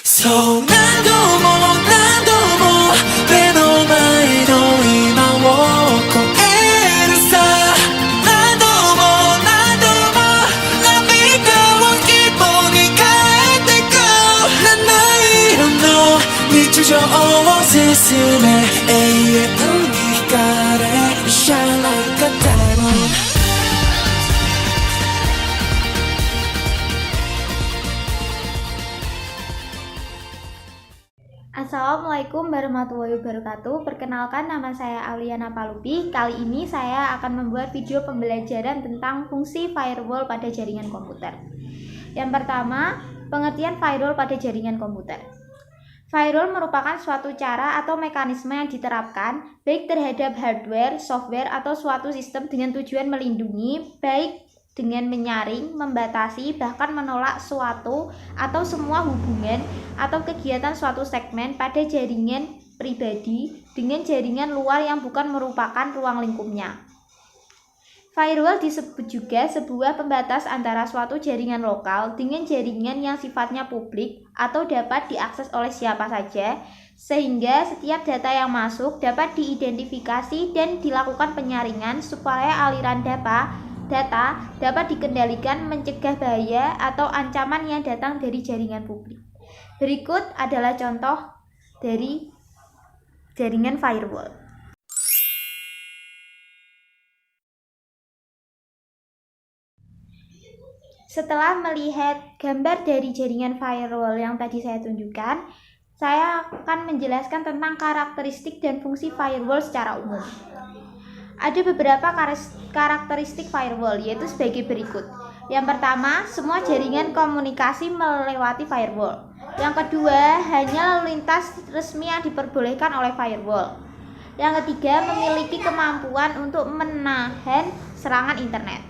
そう何度も何度も目の前の今を超えるさ何度も何度も涙を希望に変えてく七色の日常を進め永遠に光れ Shine like a diamond Assalamualaikum warahmatullahi wabarakatuh. Perkenalkan, nama saya Aliana Palupi. Kali ini saya akan membuat video pembelajaran tentang fungsi firewall pada jaringan komputer. Yang pertama, pengertian firewall pada jaringan komputer. Firewall merupakan suatu cara atau mekanisme yang diterapkan baik terhadap hardware, software, atau suatu sistem dengan tujuan melindungi, baik dengan menyaring, membatasi, bahkan menolak suatu atau semua hubungan atau kegiatan suatu segmen pada jaringan pribadi dengan jaringan luar yang bukan merupakan ruang lingkupnya. Firewall disebut juga sebuah pembatas antara suatu jaringan lokal dengan jaringan yang sifatnya publik atau dapat diakses oleh siapa saja, sehingga setiap data yang masuk dapat diidentifikasi dan dilakukan penyaringan supaya aliran data dapat dikendalikan, mencegah bahaya atau ancaman yang datang dari jaringan publik. Berikut adalah contoh dari jaringan firewall. Setelah melihat gambar dari jaringan firewall yang tadi saya tunjukkan, saya akan menjelaskan tentang karakteristik dan fungsi firewall secara umum. Ada beberapa karakteristik firewall, yaitu sebagai berikut. Yang pertama, semua jaringan komunikasi melewati firewall. Yang kedua, hanya lalu lintas resmi yang diperbolehkan oleh firewall. Yang ketiga, memiliki kemampuan untuk menahan serangan internet.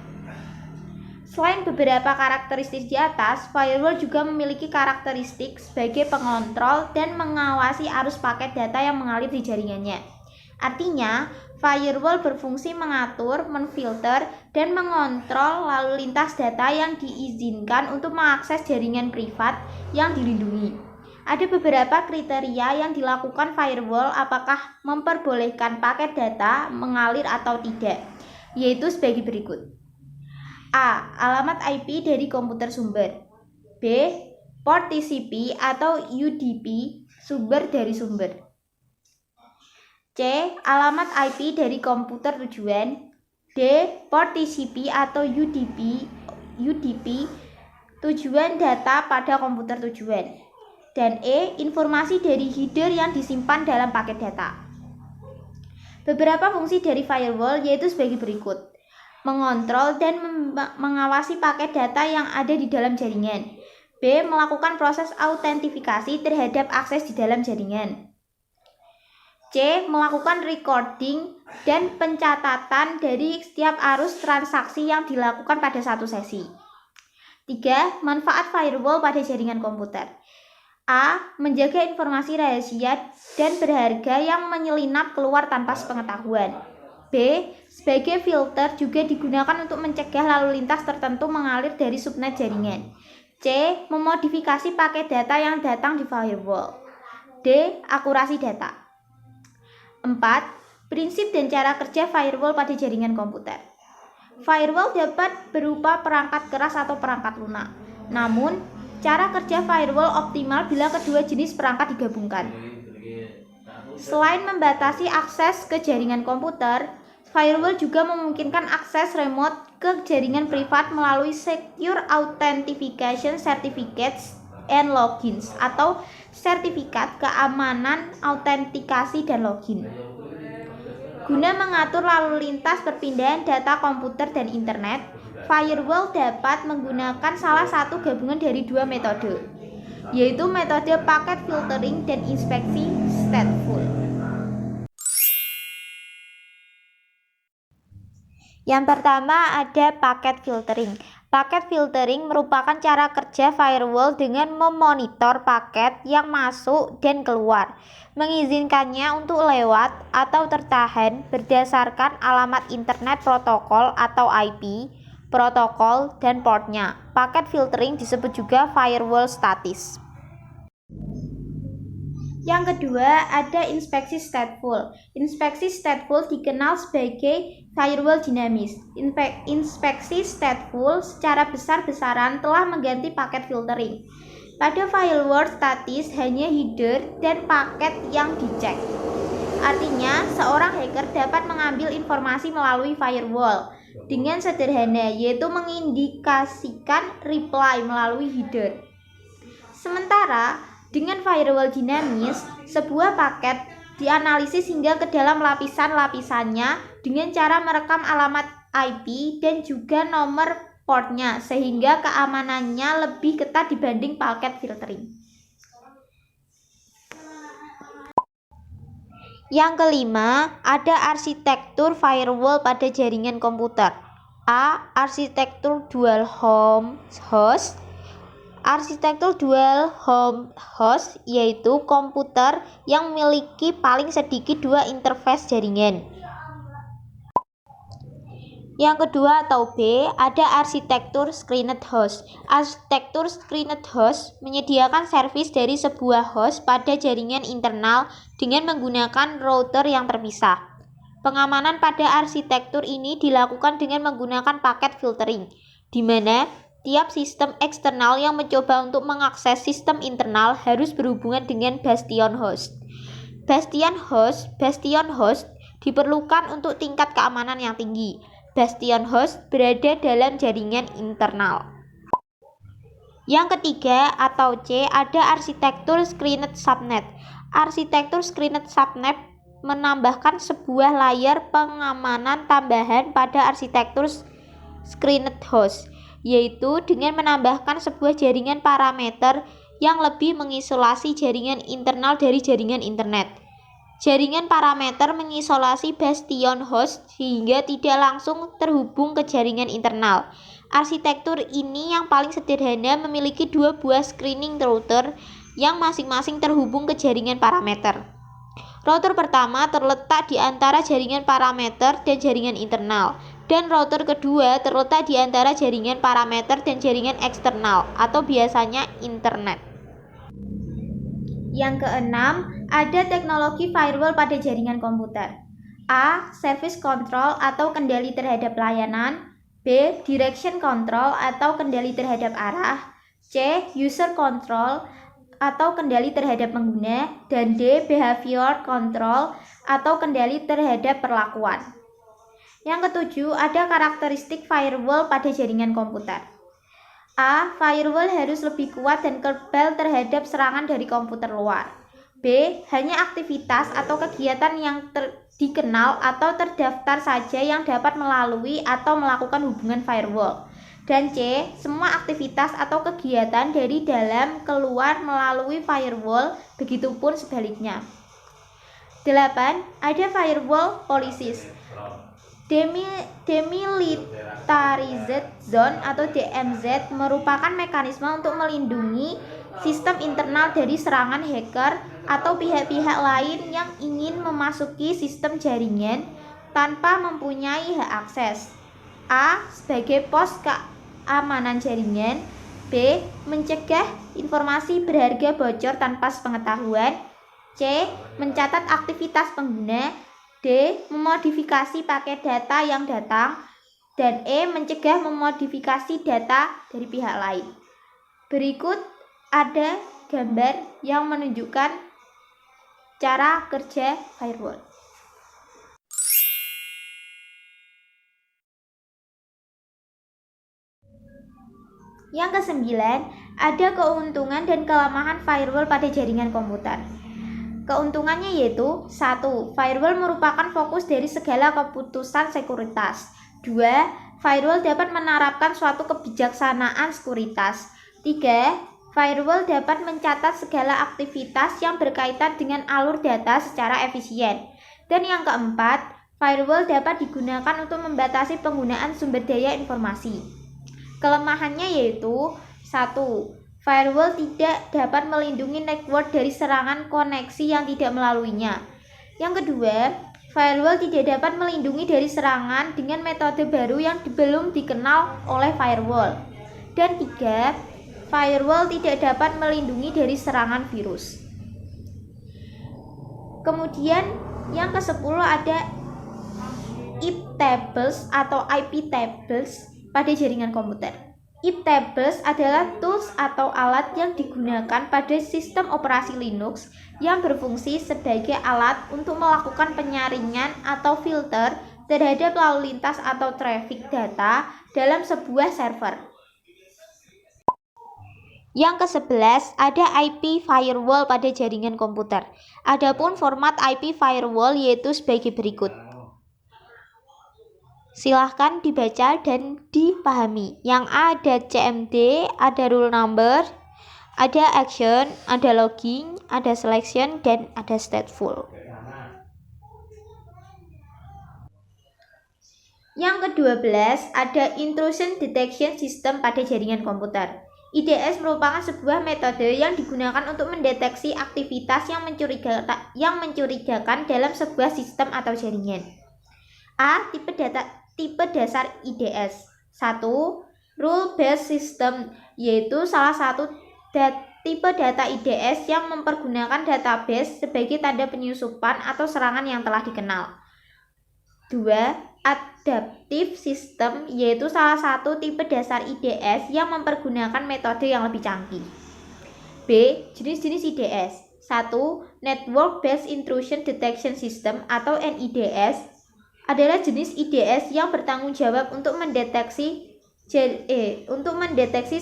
Selain beberapa karakteristik di atas, firewall juga memiliki karakteristik sebagai pengontrol dan mengawasi arus paket data yang mengalir di jaringannya. Artinya, firewall berfungsi mengatur, menfilter, dan mengontrol lalu lintas data yang diizinkan untuk mengakses jaringan privat yang dilindungi. Ada beberapa kriteria yang dilakukan firewall apakah memperbolehkan paket data mengalir atau tidak, yaitu sebagai berikut. A. Alamat IP dari komputer sumber. B. Port TCP atau UDP sumber dari sumber. C. Alamat IP dari komputer tujuan. D. Port TCP atau UDP tujuan data pada komputer tujuan. Dan E. Informasi dari header yang disimpan dalam paket data. Beberapa fungsi dari firewall yaitu sebagai berikut. Mengontrol dan mengawasi paket data yang ada di dalam jaringan. B. Melakukan proses autentifikasi terhadap akses di dalam jaringan. C. Melakukan recording dan pencatatan dari setiap arus transaksi yang dilakukan pada satu sesi. 3. Manfaat firewall pada jaringan komputer. A. Menjaga informasi rahasia dan berharga yang menyelinap keluar tanpa sepengetahuan. B. Sebagai filter juga digunakan untuk mencegah lalu lintas tertentu mengalir dari subnet jaringan. C. Memodifikasi paket data yang datang di firewall. D. Akurasi data. 4. Prinsip dan cara kerja firewall pada jaringan komputer. Firewall dapat berupa perangkat keras atau perangkat lunak. Namun, cara kerja firewall optimal bila kedua jenis perangkat digabungkan. Selain membatasi akses ke jaringan komputer, firewall juga memungkinkan akses remote ke jaringan privat melalui Secure Authentication Certificates and Logins atau sertifikat keamanan autentikasi dan login. Guna mengatur lalu lintas perpindahan data komputer dan internet, firewall dapat menggunakan salah satu gabungan dari dua metode, yaitu metode packet filtering dan inspeksi stateful. Yang pertama ada packet filtering. Packet filtering merupakan cara kerja firewall dengan memonitor paket yang masuk dan keluar, mengizinkannya untuk lewat atau tertahan berdasarkan alamat internet protokol atau IP, protokol, dan portnya. Packet filtering disebut juga firewall statis. Yang kedua, ada inspeksi stateful. Inspeksi stateful dikenal sebagai firewall dinamis. Inspeksi stateful secara besar-besaran telah mengganti paket filtering. Pada firewall statis hanya header dan paket yang dicek. Artinya, seorang hacker dapat mengambil informasi melalui firewall dengan sederhana, yaitu mengindikasikan reply melalui header. Sementara, dengan firewall dinamis, sebuah paket dianalisis hingga ke dalam lapisan-lapisannya dengan cara merekam alamat IP dan juga nomor portnya, sehingga keamanannya lebih ketat dibanding paket filtering. Yang kelima, ada arsitektur firewall pada jaringan komputer. A. Arsitektur dual home host. Arsitektur dual home host yaitu komputer yang memiliki paling sedikit 2 interface jaringan. Yang kedua atau B, ada arsitektur screened host. Arsitektur screened host menyediakan servis dari sebuah host pada jaringan internal dengan menggunakan router yang terpisah. Pengamanan pada arsitektur ini dilakukan dengan menggunakan paket filtering, di mana tiap sistem eksternal yang mencoba untuk mengakses sistem internal harus berhubungan dengan bastion host. Bastion host diperlukan untuk tingkat keamanan yang tinggi. Bastion host berada dalam jaringan internal. Yang ketiga atau C, ada arsitektur screened subnet. Arsitektur screened subnet menambahkan sebuah layer pengamanan tambahan pada arsitektur screened host, yaitu dengan menambahkan sebuah jaringan parameter yang lebih mengisolasi jaringan internal dari jaringan internet. Jaringan parameter mengisolasi bastion host sehingga tidak langsung terhubung ke jaringan internal. Arsitektur ini yang paling sederhana memiliki 2 buah screening router yang masing-masing terhubung ke jaringan parameter. Router pertama terletak di antara jaringan parameter dan jaringan internal, dan router kedua terletak di antara jaringan parameter dan jaringan eksternal atau biasanya internet. Yang keenam, ada teknologi firewall pada jaringan komputer. A. Service control atau kendali terhadap layanan. B. Direction control atau kendali terhadap arah. C. User control atau kendali terhadap pengguna. Dan D. Behavior control atau kendali terhadap perlakuan. Yang ketujuh, ada karakteristik firewall pada jaringan komputer. A. Firewall harus lebih kuat dan kebal terhadap serangan dari komputer luar. B. Hanya aktivitas atau kegiatan yang dikenal atau terdaftar saja yang dapat melalui atau melakukan hubungan firewall. Dan C. Semua aktivitas atau kegiatan dari dalam keluar melalui firewall, begitupun sebaliknya. 8. Ada firewall policies. Demilitarized Zone atau DMZ merupakan mekanisme untuk melindungi sistem internal dari serangan hacker atau pihak-pihak lain yang ingin memasuki sistem jaringan tanpa mempunyai hak akses. A. Sebagai pos keamanan jaringan. B. Mencegah informasi berharga bocor tanpa sepengetahuan. C. Mencatat aktivitas pengguna. D. Memodifikasi paket data yang datang. Dan E. Mencegah memodifikasi data dari pihak lain. Berikut ada gambar yang menunjukkan cara kerja firewall. Yang kesembilan, ada keuntungan dan kelemahan firewall pada jaringan komputer. Keuntungannya yaitu 1. Firewall merupakan fokus dari segala keputusan sekuritas. 2. Firewall dapat menerapkan suatu kebijaksanaan sekuritas. 3. Firewall dapat mencatat segala aktivitas yang berkaitan dengan alur data secara efisien. Dan yang keempat, firewall dapat digunakan untuk membatasi penggunaan sumber daya informasi. Kelemahannya yaitu 1. Firewall tidak dapat melindungi network dari serangan koneksi yang tidak melaluinya. Yang kedua, firewall tidak dapat melindungi dari serangan dengan metode baru yang belum dikenal oleh firewall. Dan 3, firewall tidak dapat melindungi dari serangan virus. Kemudian yang ke-10 ada IP tables atau IP tables pada jaringan komputer. IP tables adalah tools atau alat yang digunakan pada sistem operasi Linux yang berfungsi sebagai alat untuk melakukan penyaringan atau filter terhadap lalu lintas atau traffic data dalam sebuah server. Yang ke-11 ada IP firewall pada jaringan komputer. Adapun format IP firewall yaitu sebagai berikut. Silahkan dibaca dan dipahami. Yang A ada CMD, ada rule number, ada action, ada logging, ada selection, dan ada stateful. Yang ke-12 ada intrusion detection system pada jaringan komputer. IDS merupakan sebuah metode yang digunakan untuk mendeteksi aktivitas yang mencurigakan dalam sebuah sistem atau jaringan. A. Tipe dasar IDS. 1. Rule based system, yaitu salah satu tipe data IDS yang mempergunakan database sebagai tanda penyusupan atau serangan yang telah dikenal. 2. Adaptive system, yaitu salah satu tipe dasar IDS yang mempergunakan metode yang lebih canggih. B. Jenis-jenis IDS. 1. Network Based Intrusion Detection System atau NIDS adalah jenis IDS yang bertanggung jawab untuk mendeteksi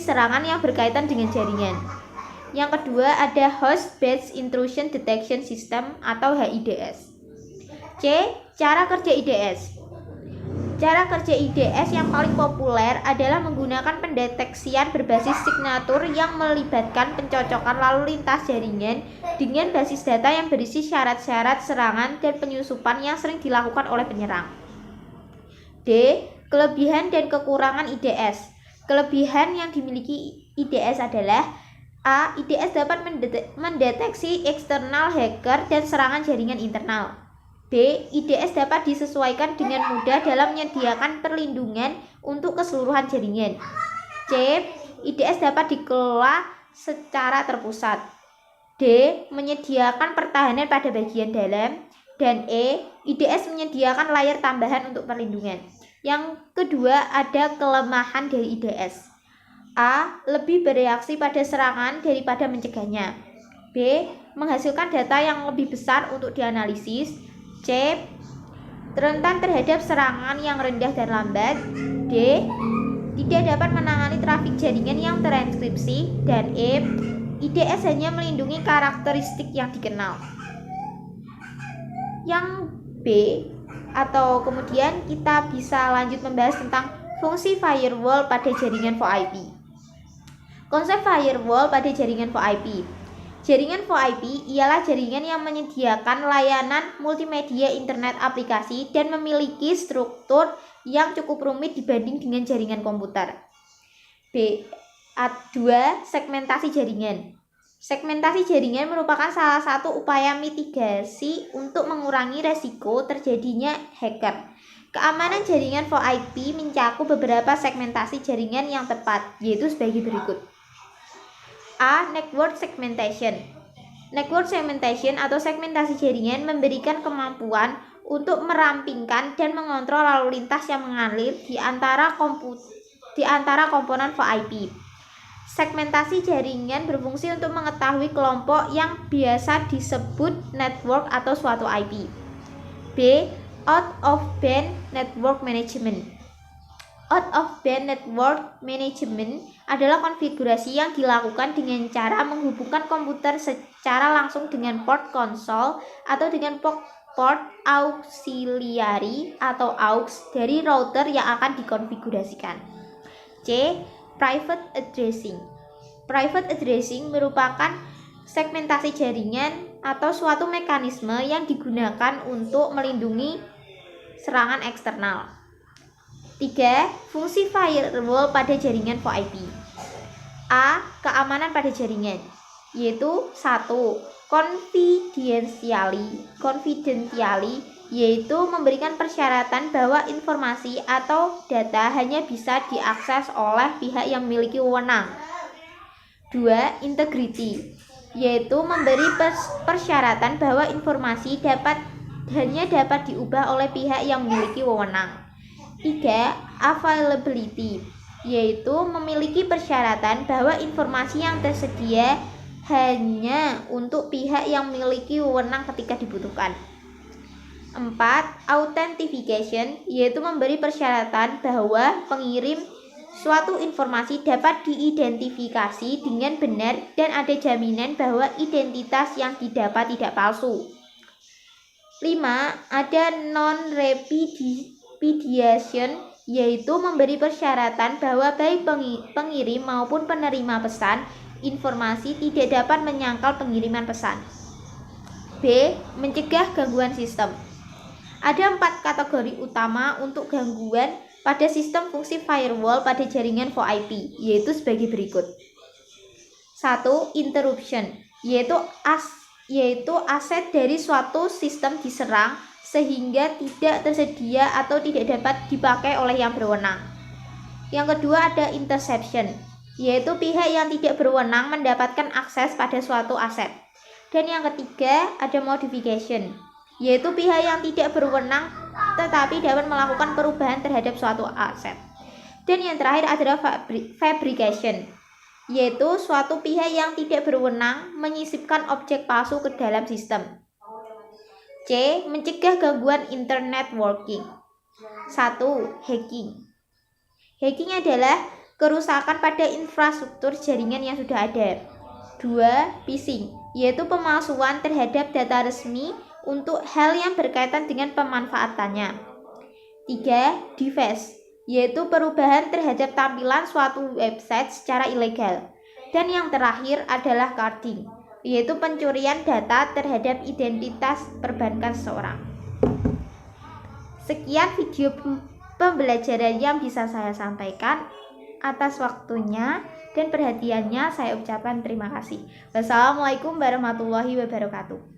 serangan yang berkaitan dengan jaringan. Yang kedua ada Host Based Intrusion Detection System atau HIDS. C. Cara kerja IDS. Cara kerja IDS yang paling populer adalah menggunakan pendeteksian berbasis signatur yang melibatkan pencocokan lalu lintas jaringan dengan basis data yang berisi syarat-syarat serangan dan penyusupan yang sering dilakukan oleh penyerang. D. Kelebihan dan kekurangan IDS. Kelebihan yang dimiliki IDS adalah A. IDS dapat mendeteksi eksternal hacker dan serangan jaringan internal. B. IDS dapat disesuaikan dengan mudah dalam menyediakan perlindungan untuk keseluruhan jaringan. C. IDS dapat dikelola secara terpusat. D. Menyediakan pertahanan pada bagian dalam. Dan E. IDS menyediakan layar tambahan untuk perlindungan. Yang kedua ada kelemahan dari IDS. A. Lebih bereaksi pada serangan daripada mencegahnya. B. Menghasilkan data yang lebih besar untuk dianalisis. C. Rentan terhadap serangan yang rendah dan lambat. D. Tidak dapat menangani trafik jaringan yang terenkripsi. Dan E. IDS hanya melindungi karakteristik yang dikenal. Yang B atau kemudian kita bisa lanjut membahas tentang fungsi firewall pada jaringan VoIP. Konsep firewall pada jaringan VoIP. Jaringan VoIP ialah jaringan yang menyediakan layanan multimedia internet aplikasi dan memiliki struktur yang cukup rumit dibanding dengan jaringan komputer. B. 2. Segmentasi jaringan. Segmentasi jaringan merupakan salah satu upaya mitigasi untuk mengurangi resiko terjadinya hacker. Keamanan jaringan VoIP mencakup beberapa segmentasi jaringan yang tepat, yaitu sebagai berikut. A. Network segmentation. Network segmentation atau segmentasi jaringan memberikan kemampuan untuk merampingkan dan mengontrol lalu lintas yang mengalir di antara komponen VoIP. Segmentasi jaringan berfungsi untuk mengetahui kelompok yang biasa disebut network atau suatu IP. B. Out of band network management. Out of band network management adalah konfigurasi yang dilakukan dengan cara menghubungkan komputer secara langsung dengan port konsol atau dengan port auxiliary atau aux dari router yang akan dikonfigurasikan. C. Private addressing. Private addressing merupakan segmentasi jaringan atau suatu mekanisme yang digunakan untuk melindungi serangan eksternal. 3. Fungsi firewall pada jaringan VoIP. A. Keamanan pada jaringan, yaitu 1. Confidentially, yaitu memberikan persyaratan bahwa informasi atau data hanya bisa diakses oleh pihak yang memiliki wewenang. 2. Integrity. yaitu memberi persyaratan bahwa informasi hanya dapat diubah oleh pihak yang memiliki wewenang. 3. Availability, yaitu memiliki persyaratan bahwa informasi yang tersedia hanya untuk pihak yang memiliki wewenang ketika dibutuhkan. 4. Authentication, yaitu memberi persyaratan bahwa pengirim suatu informasi dapat diidentifikasi dengan benar dan ada jaminan bahwa identitas yang didapat tidak palsu. 5. Ada non-repudiation, yaitu memberi persyaratan bahwa baik pengirim maupun penerima pesan informasi tidak dapat menyangkal pengiriman pesan. B. Mencegah gangguan sistem. Ada 4 kategori utama untuk gangguan pada sistem fungsi firewall pada jaringan VoIP, yaitu sebagai berikut. 1. Interruption, yaitu aset dari suatu sistem diserang sehingga tidak tersedia atau tidak dapat dipakai oleh yang berwenang. Yang kedua ada interception, yaitu pihak yang tidak berwenang mendapatkan akses pada suatu aset. Dan yang ketiga ada modification, yaitu pihak yang tidak berwenang tetapi dapat melakukan perubahan terhadap suatu aset. Dan yang terakhir adalah fabrication, yaitu suatu pihak yang tidak berwenang menyisipkan objek palsu ke dalam sistem. C. Mencegah gangguan internet working. 1. Hacking. Hacking adalah kerusakan pada infrastruktur jaringan yang sudah ada. 2. Phishing, yaitu pemalsuan terhadap data resmi untuk hal yang berkaitan dengan pemanfaatannya. 3. Deface, yaitu perubahan terhadap tampilan suatu website secara ilegal. Dan yang terakhir adalah carding, yaitu pencurian data terhadap identitas perbankan seseorang. Sekian video pembelajaran yang bisa saya sampaikan. Atas waktunya dan perhatiannya saya ucapkan terima kasih. Wassalamualaikum warahmatullahi wabarakatuh.